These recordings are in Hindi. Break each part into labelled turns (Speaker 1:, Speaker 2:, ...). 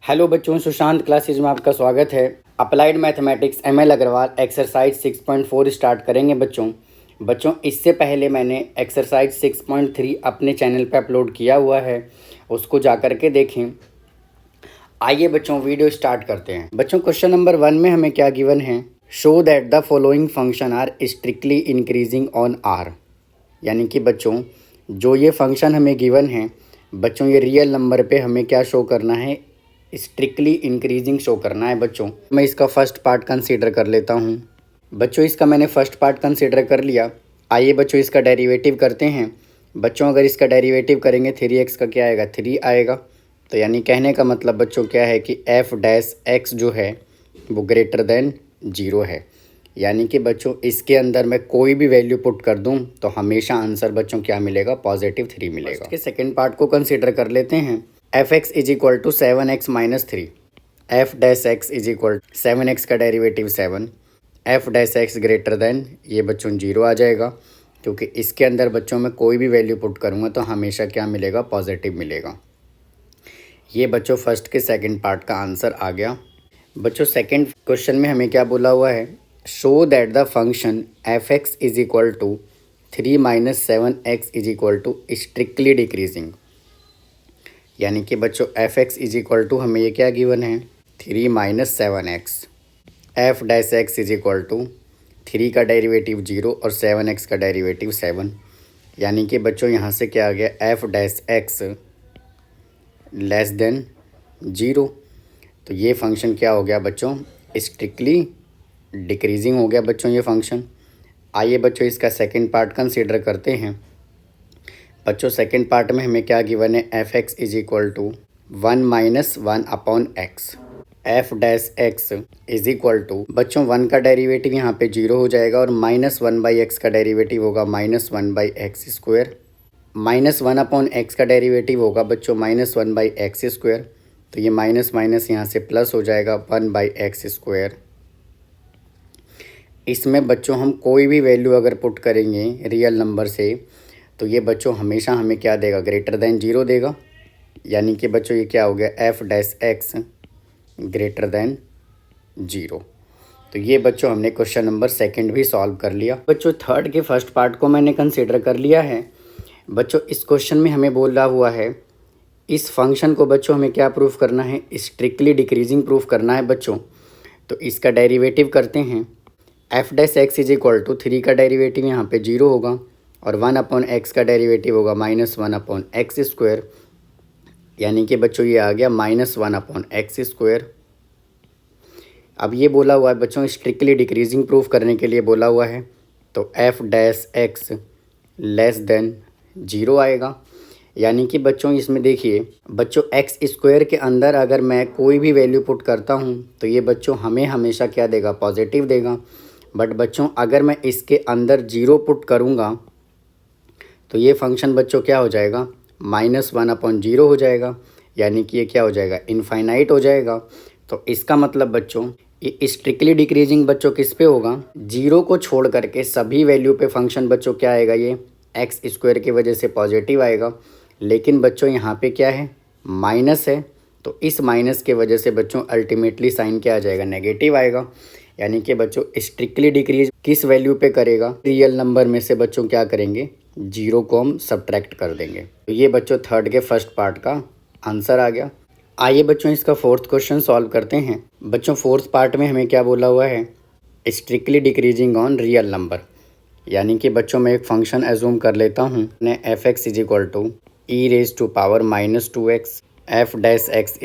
Speaker 1: हेलो बच्चों, सुशांत क्लासेज में आपका स्वागत है। Applied mathematics ML Agarwal exercise 6.4 start करेंगे बच्चों इससे पहले मैंने एक्सरसाइज 6.3 अपने चैनल पे अपलोड किया हुआ है, उसको जा कर के देखें। आइए बच्चों वीडियो स्टार्ट करते हैं। बच्चों क्वेश्चन नंबर 1 में हमें क्या गिवन है, show that the following function are strictly increasing on R. यानी कि बच्चों जो ये फंक्शन हमें गिवन है बच्चों, ये रियल नंबर पे हमें क्या शो करना है, स्ट्रिक्टली इंक्रीजिंग शो करना है। बच्चों मैं इसका फर्स्ट पार्ट कंसीडर कर लेता हूँ। बच्चों इसका मैंने फर्स्ट पार्ट कंसीडर कर लिया। आइए बच्चों इसका डेरिवेटिव करते हैं। बच्चों अगर इसका डेरिवेटिव करेंगे 3x का क्या आएगा, 3 आएगा। तो यानी कहने का मतलब बच्चों क्या है कि f-x जो है वो ग्रेटर देन 0 है। यानी कि बच्चों इसके अंदर मैं कोई भी वैल्यू पुट कर दूं तो हमेशा आंसर बच्चों क्या मिलेगा, पॉजिटिव 3 मिलेगा। इसके सेकंड पार्ट को कंसीडर कर लेते हैं। f(x) = 7x - 3, f'(x) = 7x का डेरिवेटिव 7, f'(x) ग्रेटर देन ये बच्चों 0 आ जाएगा, क्योंकि इसके अंदर बच्चों में कोई भी वैल्यू पुट करूँगा तो हमेशा क्या मिलेगा, पॉजिटिव मिलेगा। ये बच्चों फर्स्ट के सेकंड पार्ट का आंसर आ गया। बच्चों सेकंड क्वेश्चन में हमें क्या बोला हुआ है, show that the function f(x) = 3 - 7x = strictly decreasing. यानी कि बच्चों f(x) = हमें ये क्या गिवन है, 3 - 7x, f'(x) = 3 का डेरिवेटिव 0 और 7x का डेरिवेटिव 7। यानी कि बच्चों यहाँ से क्या आ गया, f'(x) लेस देन 0। तो ये फंक्शन क्या हो गया बच्चों, स्ट्रिक्टली डिक्रीजिंग हो गया बच्चों ये फंक्शन। आइए बच्चों इसका सेकंड पार्ट कंसीडर करते हैं। बच्चों सेकंड पार्ट में हमें क्या गिवन है, f(x) = 1 - 1/x, f'(x) बच्चों 1 का डेरिवेटिव यहाँ पे 0 हो जाएगा और -1/x का डेरिवेटिव होगा -1/x², -1/x का डेरिवेटिव होगा बच्चों -1/x²। तो ये माइनस माइनस यहाँ से प्लस हो जाएगा 1/x²। इसमें बच्चों हम कोई भी वैल्यू अगर पुट करेंगे रियल नंबर से तो ये बच्चों हमेशा हमें क्या देगा, ग्रेटर देन 0 देगा। यानी कि बच्चों ये क्या हो गया, f'(x) ग्रेटर देन 0। तो ये बच्चों हमने क्वेश्चन नंबर सेकंड भी सॉल्व कर लिया। बच्चों थर्ड के फर्स्ट पार्ट को मैंने कंसीडर कर लिया है। बच्चों इस क्वेश्चन में हमें बोल रहा हुआ है, इस फंक्शन को बच्चों हमें क्या प्रूफ करना है, स्ट्रिक्टली डिक्रीजिंग प्रूफ करना है बच्चों। तो इसका डेरिवेटिव करते हैं। f'(x) = 3 का डेरिवेटिव यहाँ पे 0 होगा और 1/x का डेरिवेटिव होगा -1/x²। यानी कि बच्चों ये आ गया -1/x²। अब ये बोला हुआ है बच्चों स्ट्रिक्टली डिक्रीजिंग प्रूफ करने के लिए बोला हुआ है, तो f'(x) लेस देन 0 आएगा। यानी कि बच्चों इसमें देखिए बच्चों x² के अंदर अगर मैं कोई भी वैल्यू पुट करता हूँ तो ये बच्चों हमें हमेशा क्या देगा, पॉजिटिव देगा। बट बच्चों अगर मैं इसके अंदर 0 पुट करूँगा तो ये फंक्शन बच्चों क्या हो जाएगा, -1/0 हो जाएगा। यानी कि ये क्या हो जाएगा, इनफाइनाइट हो जाएगा। तो इसका मतलब बच्चों ये स्ट्रिक्टली डिक्रीजिंग बच्चों किस पे होगा, 0 को छोड़ करके सभी वैल्यू पे फंक्शन बच्चों क्या आएगा, ये x² की वजह से पॉजिटिव आएगा। लेकिन बच्चों यहाँ पे क्या है, माइनस है, तो इस माइनस के वजह से बच्चों अल्टीमेटली साइन क्या आ जाएगा, नेगेटिव आएगा। यानी कि बच्चों स्ट्रिक्टली डिक्रीज किस वैल्यू पे करेगा, रियल नंबर में से बच्चों क्या करेंगे, 0 को हम सब्ट्रैक्ट कर देंगे। तो ये बच्चों थर्ड के फर्स्ट पार्ट का आंसर आ गया। आइए बच्चों इसका फोर्थ क्वेश्चन सॉल्व करते हैं। बच्चों फोर्थ पार्ट में हमें क्या बोला हुआ है, strictly decreasing on real number. यानी कि बच्चों मैं एक फंक्शन एज्यूम कर लेता हूँ, ने f(x) = e⁻²x, f'(x)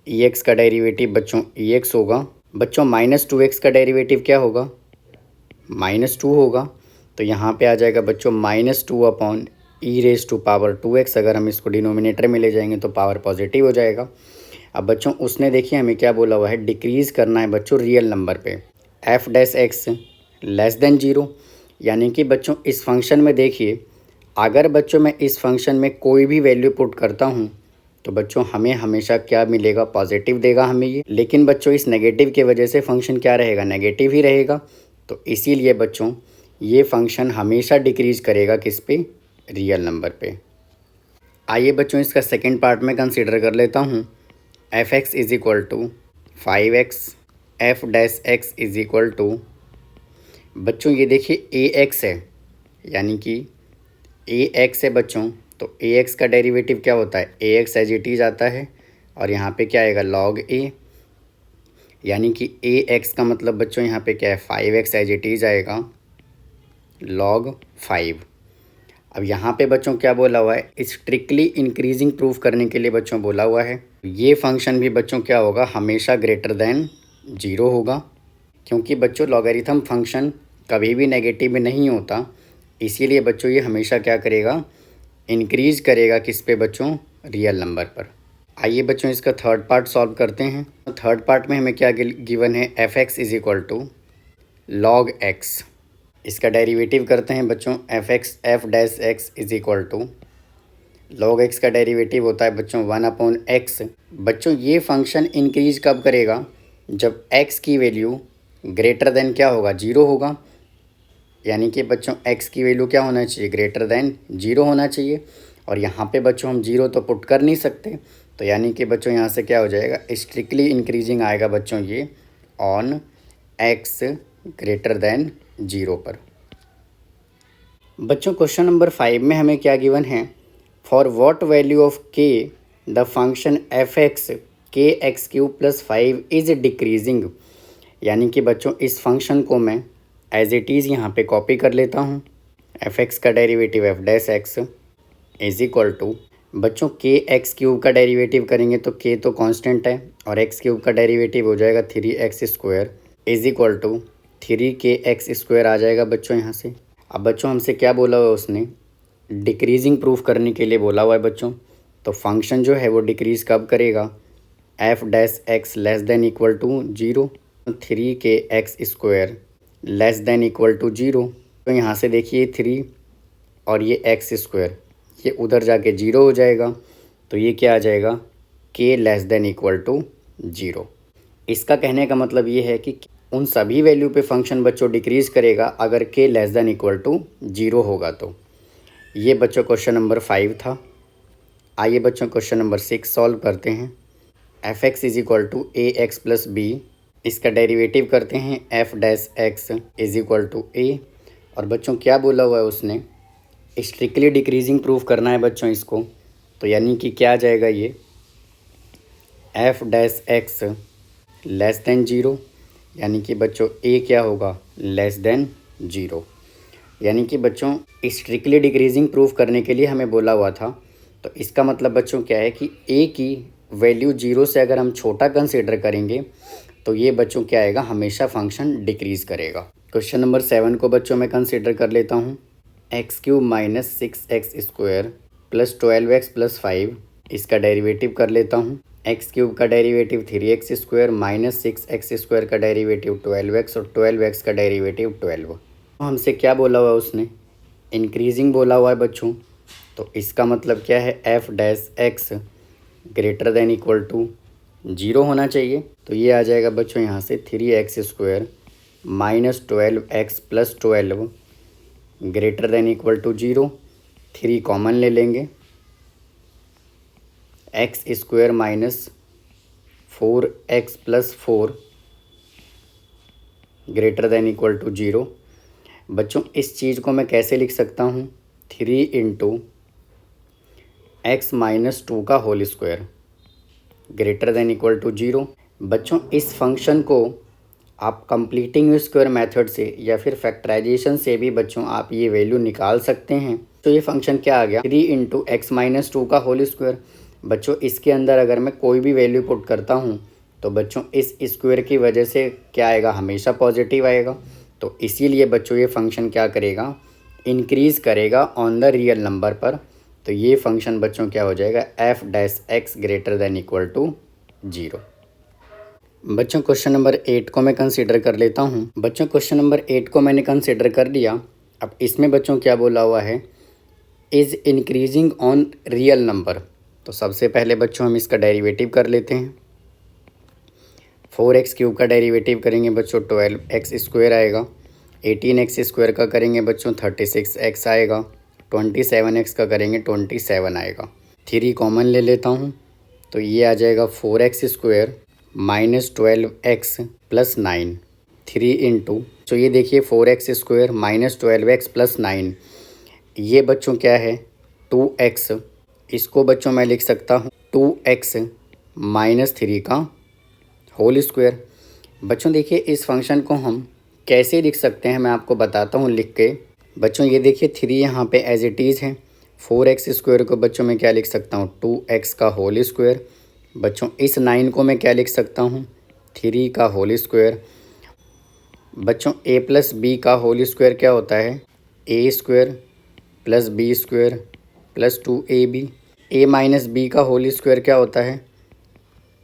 Speaker 1: = ex का डेरिवेटिव बच्चों ex होगा। बच्चों -2x का डेरिवेटिव क्या होगा, -2 होगा। तो यहाँ पे आ जाएगा बच्चों -2/e⁻²x। अगर हम इसको डिनोमिनेटर में ले जाएंगे तो पावर पॉजिटिव हो जाएगा। अब बच्चों उसने देखिए हमें क्या बोला हुआ है, डिक्रीज़ करना है बच्चों रियल नंबर पे, f'(x) लेस देन 0। यानी कि बच्चों इस फंक्शन में देखिए अगर बच्चों मैं इस फंक्शन में कोई भी वैल्यू पुट करता हूँ तो बच्चों हमें हमेशा क्या मिलेगा, पॉजिटिव देगा हमें ये। लेकिन बच्चों इस नेगेटिव के वजह से फंक्शन क्या रहेगा, नेगेटिव ही रहेगा। तो इसीलिए बच्चों ये फंक्शन हमेशा डिक्रीज करेगा किस पे, रियल नंबर पे। आइए बच्चों इसका सेकंड पार्ट में कंसीडर कर लेता हूँ। F x is equal to 5x, f dash x is equal to, बच्चों ये देखिए ए एक्स है, यानी कि ए एक्स है बच्चों, तो ए एक्स का डेरिवेटिव क्या होता है, ए एक्स एज इट इज आता है, और यहाँ पे क्या आएगा लॉग ए, यानी कि ए एक्स का मतलब बच्चों यहाँ पे क्या है 5x एज इट इज आएगा लॉग 5। अब यहाँ पे बच्चों क्या बोला हुआ है, स्ट्रिक्टली इंक्रीजिंग प्रूफ करने के लिए बच्चों बोला हुआ है ये फंक्शन भी बच्चों क्या होगा, हमेशा ग्रेटर देन 0 होगा, क्योंकि बच्चों लॉगरिथम फंक्शन कभी भी नेगेटिव में नहीं होता, इसीलिए बच्चों ये हमेशा क्या करेगा, इंक्रीज करेगा किस पे बच्चों, रियल नंबर पर। आइए बच्चों इसका थर्ड पार्ट सॉल्व करते हैं। तो थर्ड पार्ट में हमें क्या गिवन है, f x is equal to log x, इसका डेरिवेटिव करते हैं बच्चों, f dash x is equal to log x का डेरिवेटिव होता है बच्चों 1/x। बच्चों ये फंक्शन इंक्रीज कब करेगा, जब x की वैल्यू ग्रेटर देन क्या होगा, 0 होगा, यानी कि बच्चों x की वैल्यू क्या होना चाहिए, ग्रेटर देन 0 होना चाहिए, और यहाँ पे बच्चों हम 0 तो पुट कर नहीं सकते, तो यानी कि बच्चों यहाँ से क्या हो जाएगा, स्ट्रिक्टली इंक्रीजिंग आएगा बच्चों ये ऑन x ग्रेटर देन 0 पर। बच्चों क्वेश्चन नंबर 5 में हमें क्या गिवन है, for what value of k the function f x k x cube plus 5 is decreasing, यानी कि बच्चों इस फंक्शन को मैं एज इट इज़ यहाँ पे कॉपी कर लेता हूँ, एफ एक्स का derivative f dash x is equal to, बच्चों के एक्स क्यूब का डेरिवेटिव करेंगे तो के तो कांस्टेंट है, और एक्स क्यूब का डेरिवेटिव हो जाएगा 3x square is equal to 3kx square आ जाएगा बच्चों यहाँ से। अब बच्चों हमसे क्या बोला हुआ है, उसने डिक्रीजिंग प्रूफ करने के लिए बोला हुआ है बच्चों, तो फंक्शन जो है वो डिक्रीज़ कब करेगा, f dash x less than equal to 0, 3kx square less than equal to 0, तो यहाँ से देखिए 3 और ये एक्स स्क्वायर ये उधर जाके 0 हो जाएगा, तो ये क्या आ जाएगा, k less than equal to 0। इसका कहने का मतलब ये है कि उन सभी वैल्यू पे फंक्शन बच्चों डिक्रीज़ करेगा अगर k less than equal to 0 होगा। तो ये बच्चों क्वेश्चन नंबर 5 था। आइए बच्चों क्वेश्चन नंबर 6 सॉल्व करते हैं। F x is equal to a x plus b, इसका डेरिवेटिव करते हैं f dash x is equal to a, और बच्चों क्या बोला हुआ है उसने, स्ट्रिक्टली डिक्रीजिंग प्रूफ करना है बच्चों इसको, तो यानी कि क्या आ जाएगा ये F dash x less then 0, यानी कि बच्चों ए क्या होगा, लेस देन 0, यानी कि बच्चों स्ट्रिक्टली डिक्रीजिंग प्रूफ करने के लिए हमें बोला हुआ था, तो इसका मतलब बच्चों क्या है कि ए की वैल्यू 0 से अगर हम छोटा कंसीडर करेंगे तो ये बच्चों क्या आएगा, हमेशा फंक्शन डिक्रीज़ करेगा। क्वेश्चन नंबर 7 को बच्चों मैं कंसीडर कर लेता हूँ, x cube minus 6x square plus 12x plus 5, इसका डेरिवेटिव कर लेता हूँ। एक्स क्यूब का derivative 3x square minus 6x square का डेरिवेटिव 12x और 12x का डेरिवेटिव 12। हमसे क्या बोला हुआ है उसने, इंक्रीजिंग बोला हुआ है बच्चों, तो इसका मतलब क्या है, f dash x greater than equal to 0 होना चाहिए, तो ये आ जाएगा बच्चों यहाँ से 3x square minus 12x plus 12 greater than equal to 0, 3 common ले लेंगे, x square minus 4x plus 4 greater than equal to 0। बच्चों इस चीज़ को मैं कैसे लिख सकता हूँ, 3 इंटू एक्स माइनस 2 का whole square greater than equal to 0। बच्चों इस फंक्शन को आप कंप्लीटिंग स्क्वायर मेथड से या फिर फैक्टराइजेशन से भी बच्चों आप ये वैल्यू निकाल सकते हैं। तो ये फंक्शन क्या आ गया, 3 इंटू एक्स माइनस 2 का होल स्क्वायर। बच्चों इसके अंदर अगर मैं कोई भी वैल्यू पुट करता हूँ तो बच्चों इस स्क्वायर की वजह से क्या आएगा, हमेशा पॉजिटिव आएगा, तो इसीलिए बच्चों ये फंक्शन क्या करेगा, इंक्रीज़ करेगा ऑन द रियल नंबर पर, तो ये फंक्शन बच्चों क्या हो जाएगा, f dash x greater than equal to 0। बच्चों क्वेश्चन नंबर 8 को मैं कंसीडर कर लेता हूँ। बच्चों क्वेश्चन नंबर 8 को मैंने कंसीडर कर लिया। अब इसमें बच्चों क्या बोला हुआ है, is increasing on real number, तो सबसे पहले बच्चों हम इसका डेरिवेटिव कर लेते हैं। 4x क्यूब का डेरिवेटिव करेंगे बच्चों 12x स्क्वायर आएगा, 18x स्क्वायर का करेंगे बच्चों 36x आएगा, 27x का करेंगे 27 आएगा, 3 कॉमन ले लेता हूँ, तो ये आ जाएगा 4x² minus 12x plus 9 3 into, तो ये देखिए 4x² माइनस 12x प्लस 9, ये बच्चों क्या है 2x, इसको बच्चों मैं लिख सकता हूँ 2x माइनस 3 का होल स्क्वायर। बच्चों देखिए इस फंक्शन को हम कैसे लिख सकते हैं मैं आपको बताता हूँ लिख के। बच्चों ये देखिए 3 यहाँ पे एज इट इज़ है, 4x² को बच्चों मैं क्या लिख सकता हूँ 2x का होल स्क्वायर। बच्चों इस 9 को मैं क्या लिख सकता हूँ 3 का होल स्क्वायर। बच्चों a प्लस बी का होल स्क्वायर क्या होता है a² plus b² plus 2ab। a minus b का होल स्क्वायर क्या होता है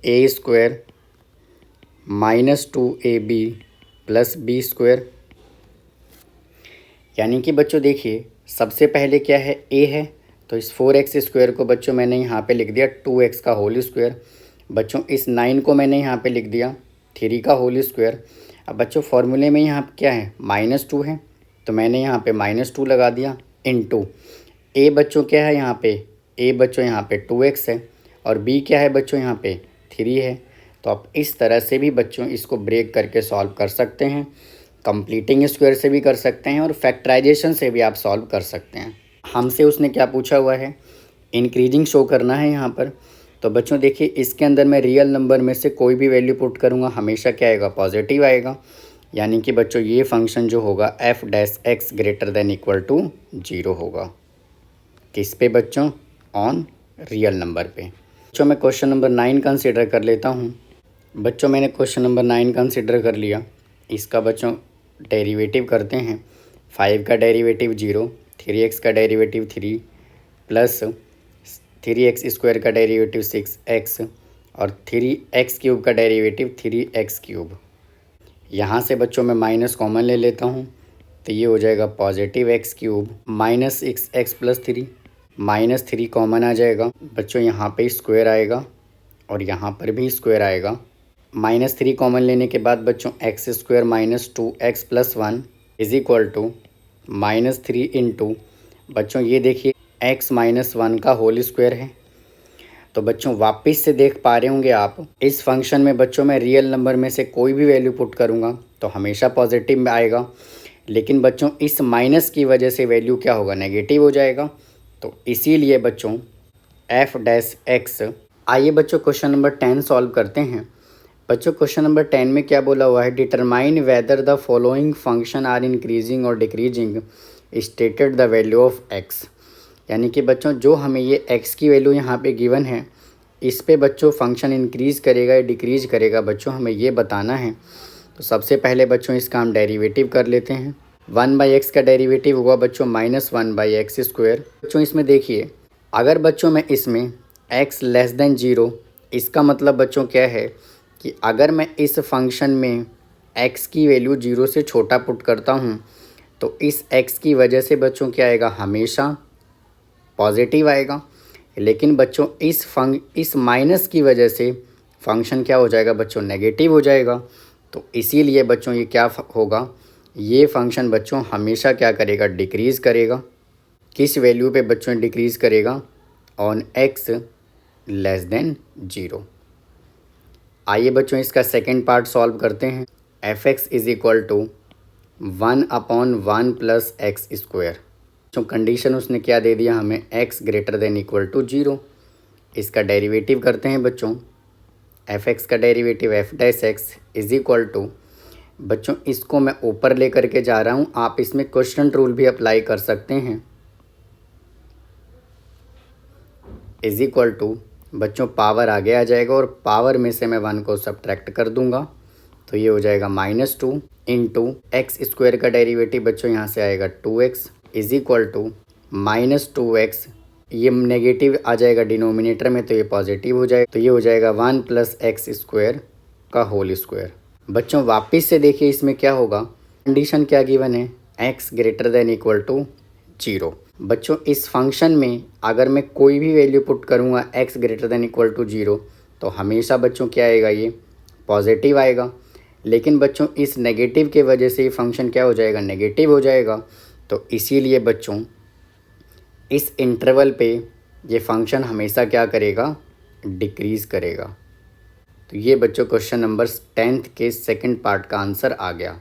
Speaker 1: a² minus 2ab plus b²। यानी कि बच्चों देखिए सबसे पहले क्या है a है, तो इस 4x² को बच्चों मैंने यहाँ पे लिख दिया 2x का होल स्क्वायर। बच्चों इस 9 को मैंने यहाँ पे लिख दिया 3 का होल स्क्वायर। अब बच्चों फॉर्मूले में यहाँ क्या है -2 है, तो मैंने यहाँ पे -2 लगा दिया इनटू a बच्चों क्या है यहाँ पे a बच्चों यहाँ पे 2x है और b क्या है बच्चों यहाँ पे 3 है। तो आप इस तरह से भी बच्चों इसको ब्रेक करके सॉल्व कर सकते हैं, कंप्लीटिंग स्क्वायर से भी कर सकते हैं और फैक्टराइजेशन से भी आप सॉल्व कर सकते हैं। हमसे उसने क्या पूछा हुआ है इंक्रीजिंग शो करना है यहाँ पर। तो बच्चों देखिए इसके अंदर मैं रियल नंबर में से कोई भी वैल्यू पुट करूँगा हमेशा क्या आएगा पॉजिटिव आएगा। यानी कि बच्चों ये फंक्शन जो होगा f(x) greater than equal to 0 होगा। किस पे बच्चों ऑन रियल नंबर पे। बच्चों मैं क्वेश्चन नंबर 9 कंसिडर कर लेता हूँ। बच्चों मैंने क्वेश्चन नंबर 9 कंसिडर कर लिया। इसका बच्चों डेरिवेटिव करते हैं। 5 का डेरिवेटिव 0, 3x का डेरिवेटिव 3 प्लस 3x² का डेरिवेटिव 6x और 3x³ का डेरिवेटिव 3x³। यहाँ से बच्चों मैं माइनस कॉमन ले लेता हूँ, तो ये हो जाएगा positive x³ minus 6x plus 3, -3 common आ जाएगा बच्चों, यहाँ पे स्क्वायर आएगा और यहाँ पर भी स्क्वायर आएगा। -3 कॉमन लेने के बाद बच्चों x² minus 2x plus 1 is equal to -3 into बच्चों ये देखिए x माइनस 1 का होल स्क्वायर है। तो बच्चों वापस से देख पा रहे होंगे आप इस फंक्शन में बच्चों मैं रियल नंबर में से कोई भी वैल्यू पुट करूँगा तो हमेशा पॉजिटिव में आएगा, लेकिन बच्चों इस माइनस की वजह से वैल्यू क्या होगा नेगेटिव हो जाएगा। तो इसीलिए बच्चों f(x). आइए बच्चों क्वेश्चन नंबर 10 सॉल्व करते हैं। बच्चों क्वेश्चन नंबर 10 में क्या बोला हुआ है determine whether the following function are increasing और decreasing stated the value of x। यानी कि बच्चों जो हमें ये x की वैल्यू यहाँ पे गिवन है इस पे बच्चों फंक्शन इंक्रीज़ करेगा या डिक्रीज़ करेगा बच्चों हमें ये बताना है। तो सबसे पहले बच्चों इसका हम डेरिवेटिव कर लेते हैं। 1/x का डेरिवेटिव हुआ बच्चों -1/x²। बच्चों इसमें देखिए अगर बच्चों मैं इसमें x लेस देन 0, इसका मतलब बच्चों क्या है कि अगर मैं इस फंक्शन में x की वैल्यू 0 से छोटा पुट करता हूँ तो इस x की वजह से बच्चों क्या आएगा हमेशा पॉजिटिव आएगा, लेकिन बच्चों इस माइनस की वजह से फंक्शन क्या हो जाएगा बच्चों नेगेटिव हो जाएगा। तो इसीलिए बच्चों ये क्या होगा ये फंक्शन बच्चों हमेशा क्या करेगा डिक्रीज़ करेगा। किस वैल्यू पे बच्चों डिक्रीज़ करेगा ऑन x लेस देन 0। आइए बच्चों इसका सेकंड पार्ट सॉल्व करते हैं। f(x) is equal to 1/1 plus x²। जो कंडीशन उसने क्या दे दिया हमें x greater than equal to 0। इसका डेरिवेटिव करते हैं बच्चों। f(x) का derivative f(x) is equal to बच्चों इसको मैं ऊपर लेकर के जा रहा हूँ, आप इसमें क्वेश्चन रूल भी अप्लाई कर सकते हैं। इज इक्वल टू बच्चों पावर आगे आ जाएगा और पावर में से मैं 1 को सब्ट्रैक्ट कर दूंगा तो ये हो जाएगा -2 इंटू x² का डेरिवेटिव बच्चों यहाँ से आएगा 2x is equal to -2x, ये नेगेटिव आ जाएगा डिनोमिनेटर में तो ये पॉजिटिव हो जाएगा, तो ये हो जाएगा 1 प्लस x² का होल स्क्वायर। बच्चों वापस से देखिए इसमें क्या होगा कंडीशन क्या गिवन है x greater than equal to 0। बच्चों इस फंक्शन में अगर मैं कोई भी वैल्यू पुट करूँगा x greater than equal to 0 तो हमेशा बच्चों क्या आएगा ये पॉजिटिव आएगा, लेकिन बच्चों इस नेगेटिव के वजह से ये फंक्शन क्या हो जाएगा नेगेटिव हो जाएगा। तो इसीलिए बच्चों इस इंटरवल पे ये फंक्शन हमेशा क्या करेगा डिक्रीज़ करेगा। तो ये बच्चों क्वेश्चन नंबर 10th के सेकंड पार्ट का आंसर आ गया।